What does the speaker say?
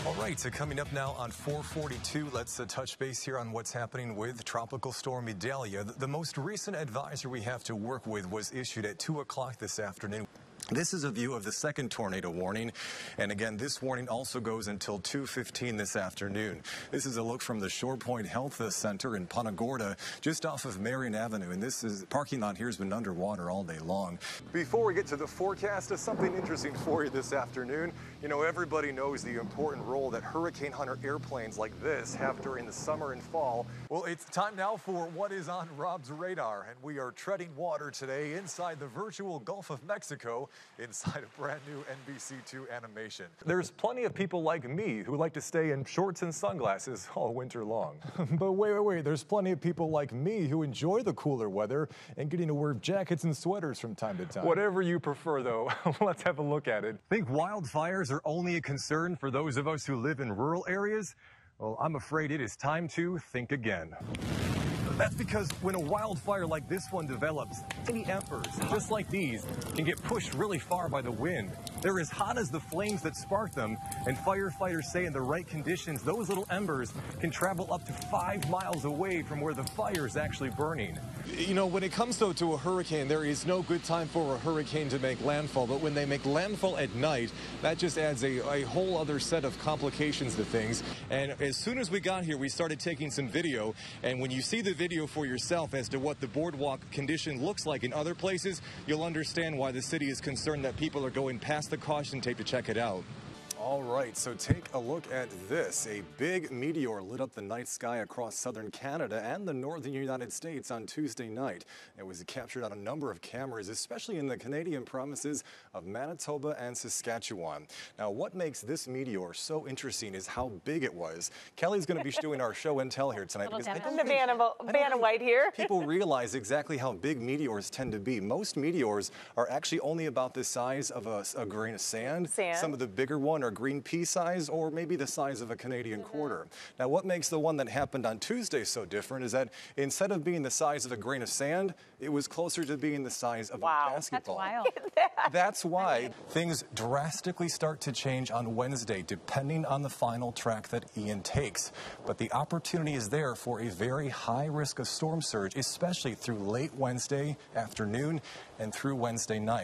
All right, so coming up now on 442, let's touch base here on what's happening with Tropical Storm Idalia. The most recent advisory we have to work with was issued at 2 o'clock this afternoon. This is a view of the second tornado warning, and again, this warning also goes until 2:15 this afternoon. This is a look from the Shore Point Health Center in Punta Gorda, just off of Marion Avenue, and this is parking lot here has been underwater all day long. Before we get to the forecast, something interesting for you this afternoon. You know, everybody knows the important role that Hurricane Hunter airplanes like this have during the summer and fall. Well, it's time now for what is on Rob's radar, and we are treading water today inside the virtual Gulf of Mexico, inside a brand new NBC2 animation. There's plenty of people like me who like to stay in shorts and sunglasses all winter long. But wait, there's plenty of people like me who enjoy the cooler weather and getting to wear jackets and sweaters from time to time. Whatever you prefer, though, let's have a look at it. Think wildfires are only a concern for those of us who live in rural areas? Well, I'm afraid it is time to think again. That's because when a wildfire like this one develops, tiny embers, just like these, can get pushed really far by the wind. They're as hot as the flames that spark them, and firefighters say in the right conditions, those little embers can travel up to 5 miles away from where the fire is actually burning. You know, when it comes, though, to a hurricane, there is no good time for a hurricane to make landfall, but when they make landfall at night, that just adds a whole other set of complications to things. And as soon as we got here, we started taking some video, and when you see the video for yourself as to what the boardwalk condition looks like in other places, you'll understand why the city is concerned that people are going past the caution tape to check it out. All right, so take a look at this. A big meteor lit up the night sky across southern Canada and the northern United States on Tuesday night. It was captured on a number of cameras, especially in the Canadian provinces of Manitoba and Saskatchewan. Now, what makes this meteor so interesting is how big it was. Kelly's going to be doing our show and tell here tonight. Because Vanna White here. People realize exactly how big meteors tend to be. Most meteors are actually only about the size of a grain of sand. Some of the bigger ones are green pea size, or maybe the size of a Canadian quarter. Now, what makes the one that happened on Tuesday so different is that instead of being the size of a grain of sand, it was closer to being the size of a basketball. That's wild. That's why things drastically start to change on Wednesday, depending on the final track that Ian takes. But the opportunity is there for a very high risk of storm surge, especially through late Wednesday afternoon and through Wednesday night.